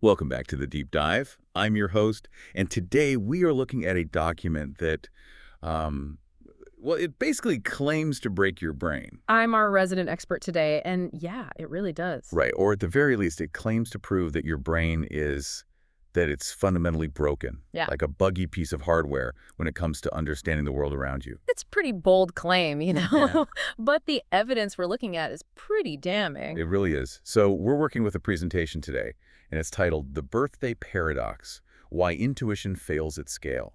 Welcome back to the Deep Dive. I'm your host, and today we are looking at a document that, it basically claims to break your brain. I'm our resident expert today, and yeah, it really does. Right, or at the very least, it claims to prove that your brain that it's fundamentally broken, Yeah. like a buggy piece of hardware when it comes to understanding the world around you. It's a pretty bold claim, Yeah. but the evidence we're looking at is pretty damning. It really is. So we're working with a presentation today, and it's titled The Birthday Paradox, Why Intuition Fails at Scale.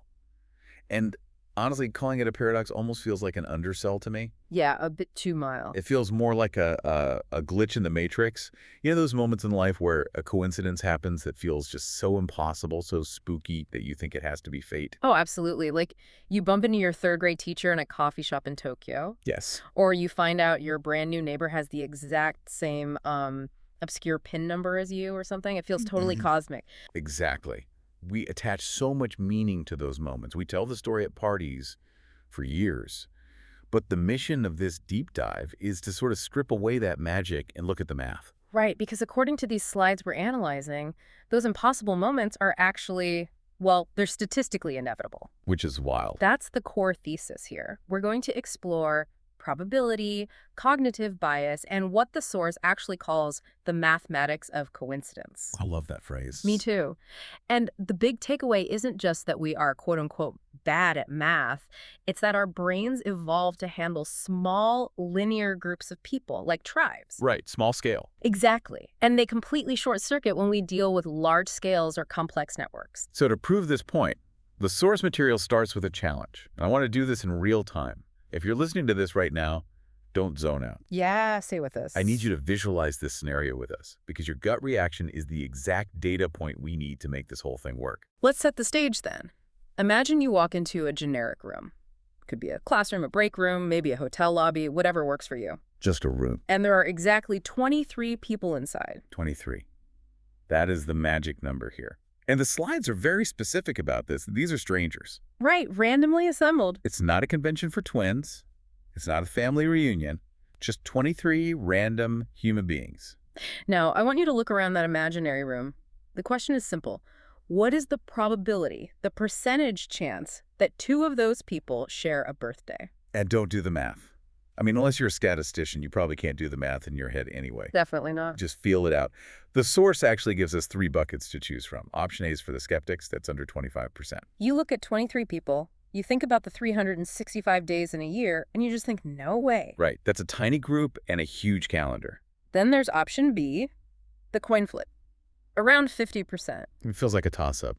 And honestly, calling it a paradox almost feels like an undersell to me. Yeah, a bit too mild. It feels more like a glitch in the matrix. You know those moments in life where a coincidence happens that feels just so impossible, so spooky that you think it has to be fate? Oh, absolutely. Like you bump into your third grade teacher in a coffee shop in Tokyo, Yes. or you find out your brand new neighbor has the exact same obscure PIN number as you or something. It feels totally cosmic. Exactly. We attach so much meaning to those moments. We tell the story at parties for years. But the mission of this deep dive is to sort of strip away that magic and look at the math. Right, because according to these slides we're analyzing, those impossible moments are actually, well, they're statistically inevitable. Which is wild. That's the core thesis here. We're going to explore probability, cognitive bias, and what the source actually calls the mathematics of coincidence. I love that phrase. Me too. And the big takeaway isn't just that we are quote-unquote bad at math. It's that our brains evolved to handle small, linear groups of people, like tribes. Right, small scale. Exactly. And they completely short-circuit when we deal with large scales or complex networks. So to prove this point, the source material starts with a challenge. And I want to do this in real time. If you're listening to this right now, don't zone out. Yeah, stay with us. I need you to visualize this scenario with us because your gut reaction is the exact data point we need to make this whole thing work. Let's set the stage then. Imagine you walk into a generic room. Could be a classroom, a break room, maybe a hotel lobby, whatever works for you. Just a room. And there are exactly 23 people inside. 23. That is the magic number here. And the slides are very specific about this. These are strangers. Right, randomly assembled. It's not a convention for twins. It's not a family reunion. Just 23 random human beings. Now, I want you to look around that imaginary room. The question is simple. What is the probability, the percentage chance, that two of those people share a birthday? And don't do the math. I mean, unless you're a statistician, you probably can't do the math in your head anyway. Definitely not. Just feel it out. The source actually gives us 3 buckets to choose from. Option A is for the skeptics. That's under 25%. You look at 23 people, you think about the 365 days in a year, and you just think, no way. Right. That's a tiny group and a huge calendar. Then there's option B, the coin flip, around 50%. It feels like a toss-up.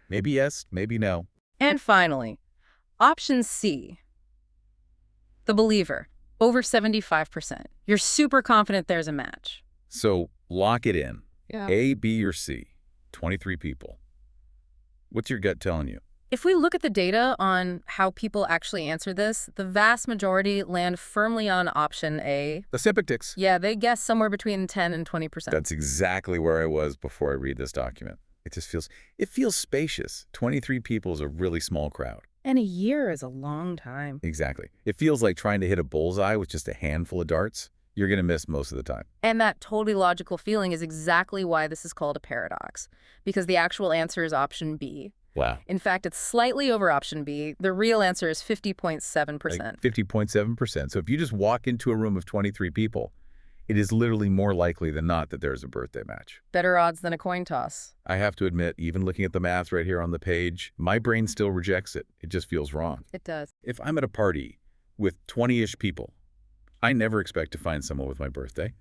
Maybe yes, maybe no. And finally, option C, the believer, over 75%. You're super confident there's a match. So lock it in. Yeah. A, B, or C. 23 people. What's your gut telling you? If we look at the data on how people actually answer this, the vast majority land firmly on option A. The skeptics. Yeah, they guess somewhere between 10 and 20%. That's exactly where I was before I read this document. It feels spacious. 23 people is a really small crowd. And a year is a long time. Exactly. It feels like trying to hit a bullseye with just a handful of darts. You're going to miss most of the time. And that totally logical feeling is exactly why this is called a paradox, because the actual answer is option B. Wow. In fact, it's slightly over option B. The real answer is 50.7%. Like 50.7%. So if you just walk into a room of 23 people, it is literally more likely than not that there's a birthday match. Better odds than a coin toss. I have to admit, even looking at the math right here on the page, my brain still rejects it. It just feels wrong. It does. If I'm at a party with 20-ish people, I never expect to find someone with my birthday.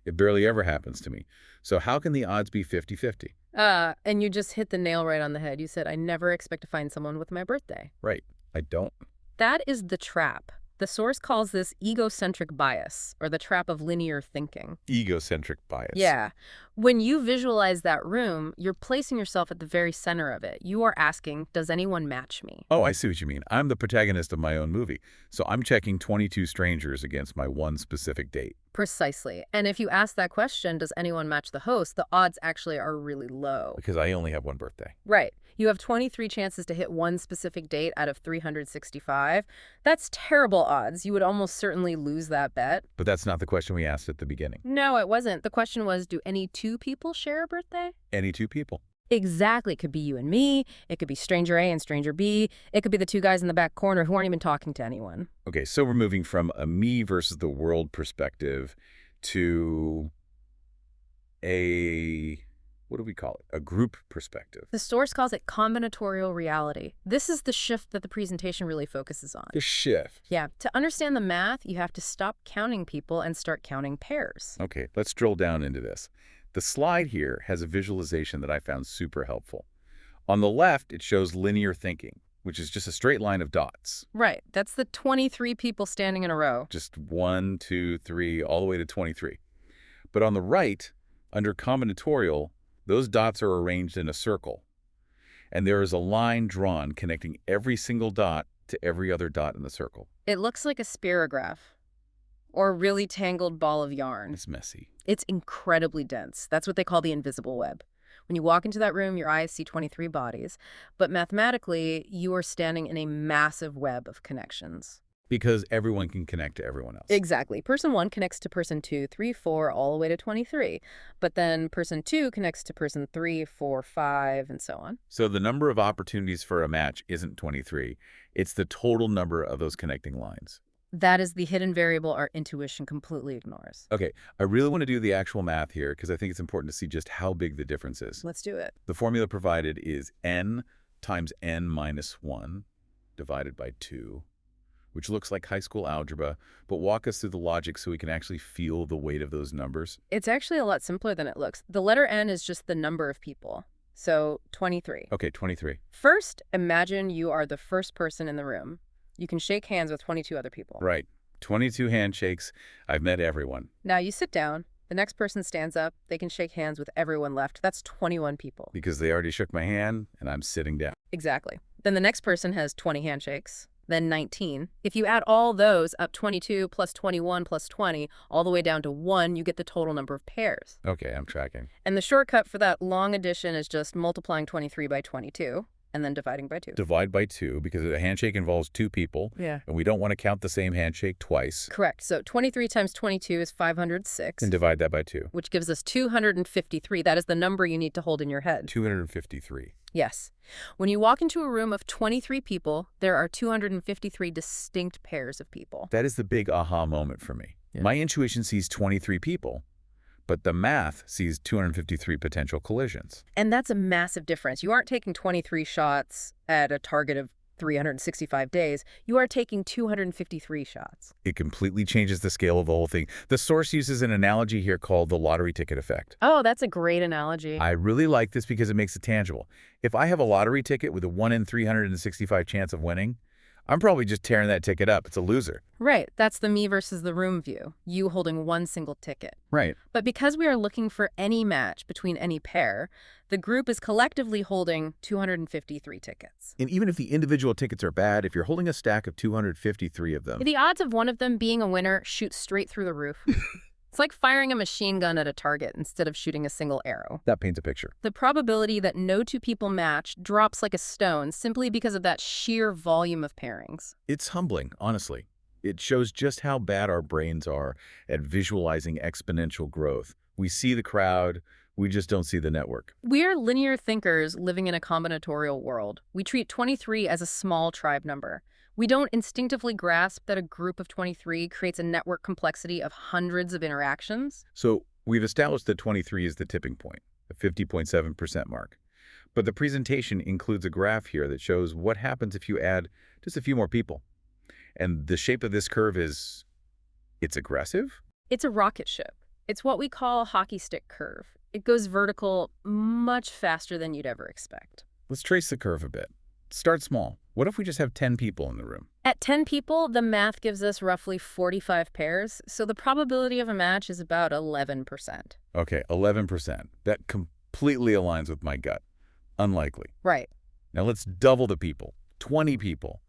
It barely ever happens to me. So how can the odds be 50-50? And you just hit the nail right on the head. You said, I never expect to find someone with my birthday. Right. I don't. That is the trap. The source calls this egocentric bias, or the trap of linear thinking. Egocentric bias. Yeah. When you visualize that room, you're placing yourself at the very center of it. You are asking, does anyone match me? Oh, I see what you mean. I'm the protagonist of my own movie. So I'm checking 22 strangers against my one specific date. Precisely. And if you ask that question, does anyone match the host, the odds actually are really low. Because I only have one birthday. Right. You have 23 chances to hit one specific date out of 365. That's terrible odds. You would almost certainly lose that bet. But that's not the question we asked at the beginning. No, it wasn't. The question was, do any two people share a birthday? Any two people. Exactly. It could be you and me. It could be stranger A and stranger B. It could be the two guys in the back corner who aren't even talking to anyone. Okay, so we're moving from a me versus the world perspective to a, what do we call it? A group perspective. The source calls it combinatorial reality. This is the shift that the presentation really focuses on. The shift. Yeah. To understand the math, you have to stop counting people and start counting pairs. Okay, let's drill down into this. The slide here has a visualization that I found super helpful. On the left, it shows linear thinking, which is just a straight line of dots. Right. That's the 23 people standing in a row. Just 1, 2, 3, all the way to 23. But on the right, under combinatorial, those dots are arranged in a circle. And there is a line drawn connecting every single dot to every other dot in the circle. It looks like a spirograph or a really tangled ball of yarn. It's messy. It's incredibly dense. That's what they call the invisible web. When you walk into that room, your eyes see 23 bodies. But mathematically, you are standing in a massive web of connections. Because everyone can connect to everyone else. Exactly. Person 1 connects to person 2, 3, 4, all the way to 23. But then person 2 connects to person 3, 4, 5, and so on. So the number of opportunities for a match isn't 23. It's the total number of those connecting lines. That is the hidden variable our intuition completely ignores. Okay, I really want to do the actual math here because I think it's important to see just how big the difference is. Let's do it. The formula provided is n times n minus 1 divided by 2, which looks like high school algebra, but walk us through the logic so we can actually feel the weight of those numbers. It's actually a lot simpler than it looks. The letter N is just the number of people. So 23. Okay, 23. First, imagine you are the first person in the room. You can shake hands with 22 other people. Right. 22 handshakes. I've met everyone. Now you sit down. The next person stands up. They can shake hands with everyone left. That's 21 people. Because they already shook my hand and I'm sitting down. Exactly. Then the next person has 20 handshakes. Then 19. If you add all those up, 22 plus 21 plus 20, all the way down to 1, you get the total number of pairs. Okay, I'm tracking. And the shortcut for that long addition is just multiplying 23 by 22. And then dividing by 2. Divide by 2 because a handshake involves 2 people. Yeah. And we don't want to count the same handshake twice. Correct. So 23 times 22 is 506. And divide that by 2. Which gives us 253. That is the number you need to hold in your head. 253. Yes. When you walk into a room of 23 people, there are 253 distinct pairs of people. That is the big aha moment for me. Yeah. My intuition sees 23 people, but the math sees 253 potential collisions. And that's a massive difference. You aren't taking 23 shots at a target of 365 days. You are taking 253 shots. It completely changes the scale of the whole thing. The source uses an analogy here called the lottery ticket effect. Oh, that's a great analogy. I really like this because it makes it tangible. If I have a lottery ticket with a 1 in 365 chance of winning, I'm probably just tearing that ticket up. It's a loser. Right. That's the me versus the room view. You holding one single ticket. Right. But because we are looking for any match between any pair, the group is collectively holding 253 tickets. And even if the individual tickets are bad, if you're holding a stack of 253 of them... The odds of one of them being a winner shoot straight through the roof. It's like firing a machine gun at a target instead of shooting a single arrow. That paints a picture. The probability that no two people match drops like a stone simply because of that sheer volume of pairings. It's humbling, honestly. It shows just how bad our brains are at visualizing exponential growth. We see the crowd, we just don't see the network. We're linear thinkers living in a combinatorial world. We treat 23 as a small tribe number. We don't instinctively grasp that a group of 23 creates a network complexity of hundreds of interactions. So we've established that 23 is the tipping point, the 50.7% mark. But the presentation includes a graph here that shows what happens if you add just a few more people. And the shape of this curve is, it's aggressive? It's a rocket ship. It's what we call a hockey stick curve. It goes vertical much faster than you'd ever expect. Let's trace the curve a bit. Start small. What if we just have 10 people in the room? At 10 people, the math gives us roughly 45 pairs, so the probability of a match is about 11%. Okay, 11%. That completely aligns with my gut. Unlikely. Right. Now let's double the people. 20 people.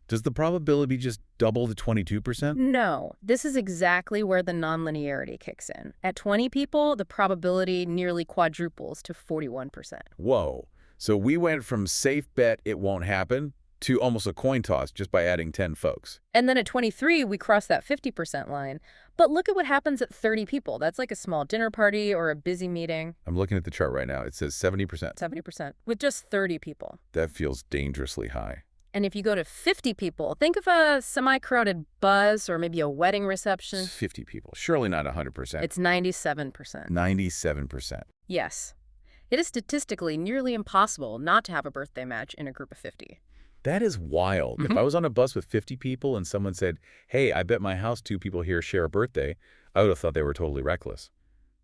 Does the probability just double to 22%? No, this is exactly where the nonlinearity kicks in. At 20 people, the probability nearly quadruples to 41%. Whoa. So we went from safe bet it won't happen to almost a coin toss just by adding 10 folks. And then at 23, we cross that 50% line. But look at what happens at 30 people. That's like a small dinner party or a busy meeting. I'm looking at the chart right now. It says 70%. 70% with just 30 people. That feels dangerously high. And if you go to 50 people, think of a semi-crowded bus or maybe a wedding reception. It's 50 people. Surely not 100%. It's 97%. 97%. Yes. It is statistically nearly impossible not to have a birthday match in a group of 50. That is wild. If I was on a bus with 50 people and someone said, hey, I bet my house 2 people here share a birthday, I would have thought they were totally reckless.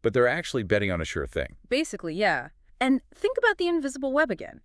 But they're actually betting on a sure thing. Basically, yeah. And think about the invisible web again.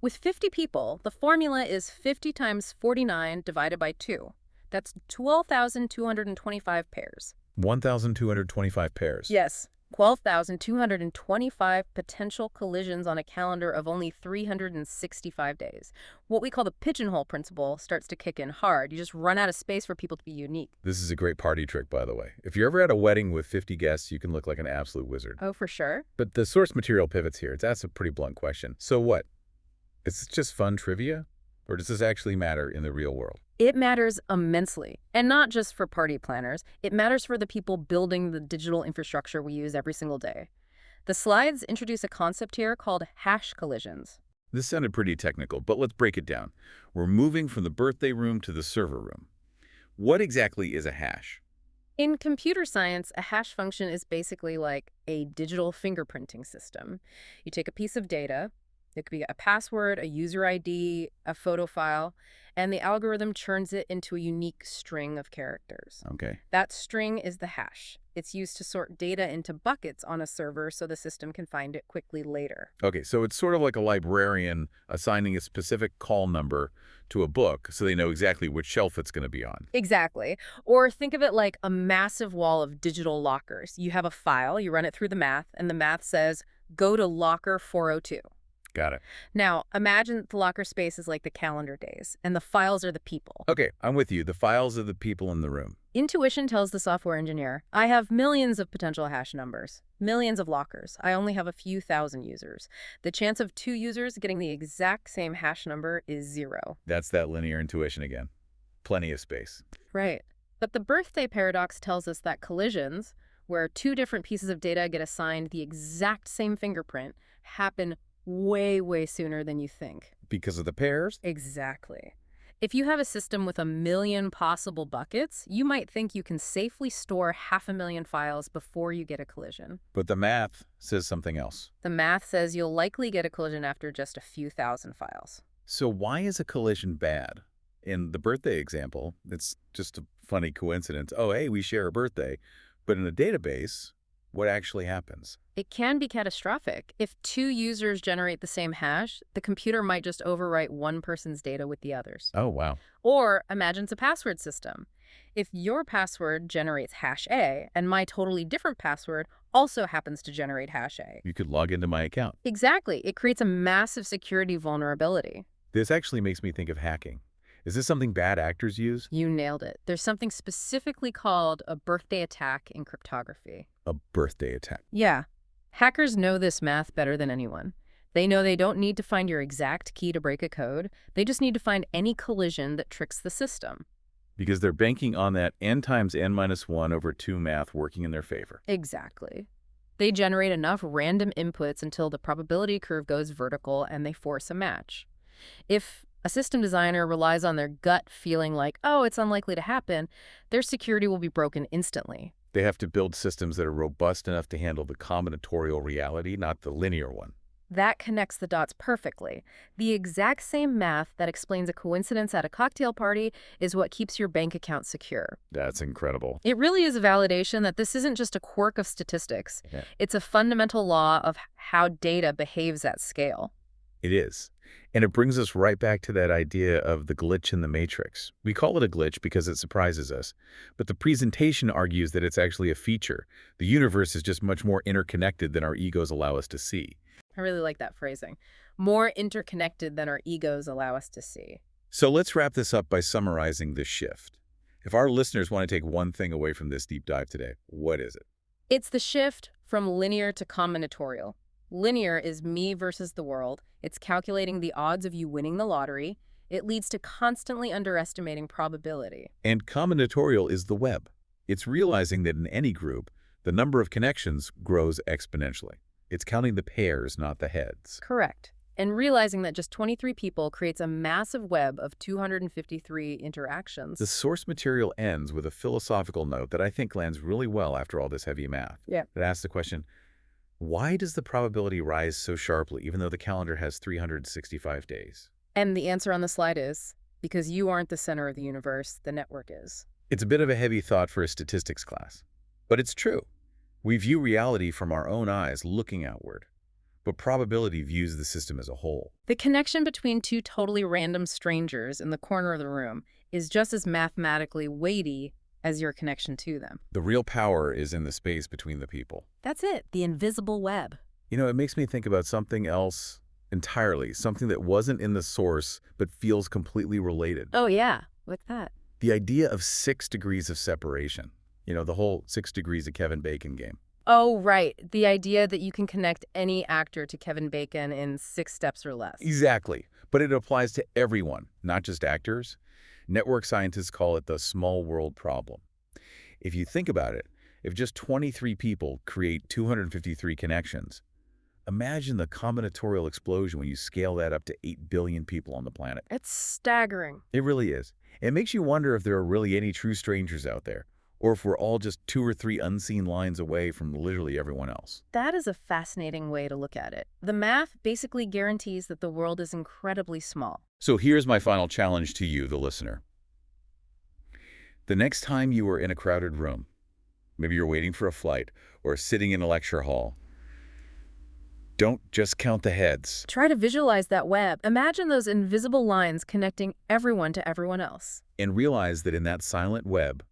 With 50 people, the formula is 50 times 49 divided by 2. That's 12,225 pairs. 1,225 pairs. Yes, 12,225 potential collisions on a calendar of only 365 days. What we call the pigeonhole principle starts to kick in hard. You just run out of space for people to be unique. This is a great party trick, by the way. If you're ever at a wedding with 50 guests, you can look like an absolute wizard. Oh, for sure. But the source material pivots here. That's a pretty blunt question. So what? Is this just fun trivia? Or does this actually matter in the real world? It matters immensely. And not just for party planners. It matters for the people building the digital infrastructure we use every single day. The slides introduce a concept here called hash collisions. This sounded pretty technical, but let's break it down. We're moving from the birthday room to the server room. What exactly is a hash? In computer science, a hash function is basically like a digital fingerprinting system. You take a piece of data. It could be a password, a user ID, a photo file, and the algorithm churns it into a unique string of characters. Okay. That string is the hash. It's used to sort data into buckets on a server so the system can find it quickly later. Okay, so it's sort of like a librarian assigning a specific call number to a book so they know exactly which shelf it's going to be on. Exactly. Or think of it like a massive wall of digital lockers. You have a file, you run it through the math, and the math says, go to locker 402. Got it. Now, imagine the locker space is like the calendar days, and the files are the people. Okay, I'm with you. The files are the people in the room. Intuition tells the software engineer, I have millions of potential hash numbers, millions of lockers. I only have a few thousand users. The chance of 2 users getting the exact same hash number is 0. That's that linear intuition again. Plenty of space. Right. But the birthday paradox tells us that collisions, where 2 different pieces of data get assigned the exact same fingerprint, happen way, way sooner than you think. Because of the pairs? Exactly. If you have a system with a million possible buckets, you might think you can safely store 500,000 files before you get a collision. But the math says something else. The math says you'll likely get a collision after just a few thousand files. So why is a collision bad? In the birthday example, it's just a funny coincidence. Oh, hey, we share a birthday. But in a database, what actually happens? It can be catastrophic. If 2 users generate the same hash, the computer might just overwrite one person's data with the others. Oh, wow. Or imagine it's a password system. If your password generates hash A and my totally different password also happens to generate hash A. You could log into my account. Exactly. It creates a massive security vulnerability. This actually makes me think of hacking. Is this something bad actors use? You nailed it. There's something specifically called a birthday attack in cryptography. A birthday attack. Yeah. Hackers know this math better than anyone. They know they don't need to find your exact key to break a code. They just need to find any collision that tricks the system. Because they're banking on that n times n minus 1 over 2 math working in their favor. Exactly. They generate enough random inputs until the probability curve goes vertical and they force a match. If a system designer relies on their gut feeling like, oh, it's unlikely to happen, their security will be broken instantly. They have to build systems that are robust enough to handle the combinatorial reality, not the linear one. That connects the dots perfectly. The exact same math that explains a coincidence at a cocktail party is what keeps your bank account secure. That's incredible. It really is a validation that this isn't just a quirk of statistics. Yeah. It's a fundamental law of how data behaves at scale. It is. And it brings us right back to that idea of the glitch in the matrix. We call it a glitch because it surprises us, but the presentation argues that it's actually a feature. The universe is just much more interconnected than our egos allow us to see. I really like that phrasing. More interconnected than our egos allow us to see. So let's wrap this up by summarizing this shift. If our listeners want to take one thing away from this deep dive today, what is it? It's the shift from linear to combinatorial. Linear is me versus the world. It's calculating the odds of you winning the lottery. It leads to constantly underestimating probability. And combinatorial is the web. It's realizing that in any group, the number of connections grows exponentially. It's counting the pairs, not the heads. Correct. And realizing that just 23 people creates a massive web of 253 interactions. The source material ends with a philosophical note that I think lands really well after all this heavy math. Yeah. It asks the question, why does the probability rise so sharply even though the calendar has 365 days? And the answer on the slide is, because you aren't the center of the universe, the network is. It's a bit of a heavy thought for a statistics class, but it's true. We view reality from our own eyes looking outward, but probability views the system as a whole. The connection between two totally random strangers in the corner of the room is just as mathematically weighty as your connection to them. The real power is in the space between the people. That's it, the invisible web. You know, it makes me think about something else entirely, something that wasn't in the source but feels completely related. Oh yeah, what's that? The idea of 6 degrees of separation. You know, the whole 6 degrees of Kevin Bacon game. Oh, right. The idea that you can connect any actor to Kevin Bacon in 6 steps or less. Exactly. But it applies to everyone, not just actors. Network scientists call it the small world problem. If you think about it, if just 23 people create 253 connections, imagine the combinatorial explosion when you scale that up to 8 billion people on the planet. It's staggering. It really is. It makes you wonder if there are really any true strangers out there, or if we're all just 2 or 3 unseen lines away from literally everyone else. That is a fascinating way to look at it. The math basically guarantees that the world is incredibly small. So here's my final challenge to you, the listener. The next time you are in a crowded room, maybe you're waiting for a flight or sitting in a lecture hall, don't just count the heads. Try to visualize that web. Imagine those invisible lines connecting everyone to everyone else. And realize that in that silent web,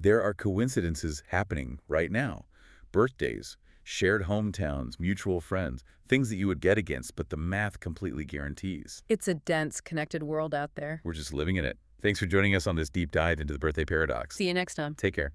there are coincidences happening right now. Birthdays, shared hometowns, mutual friends, things that you would get against, but the math completely guarantees. It's a dense, connected world out there. We're just living in it. Thanks for joining us on this deep dive into the birthday paradox. See you next time. Take care.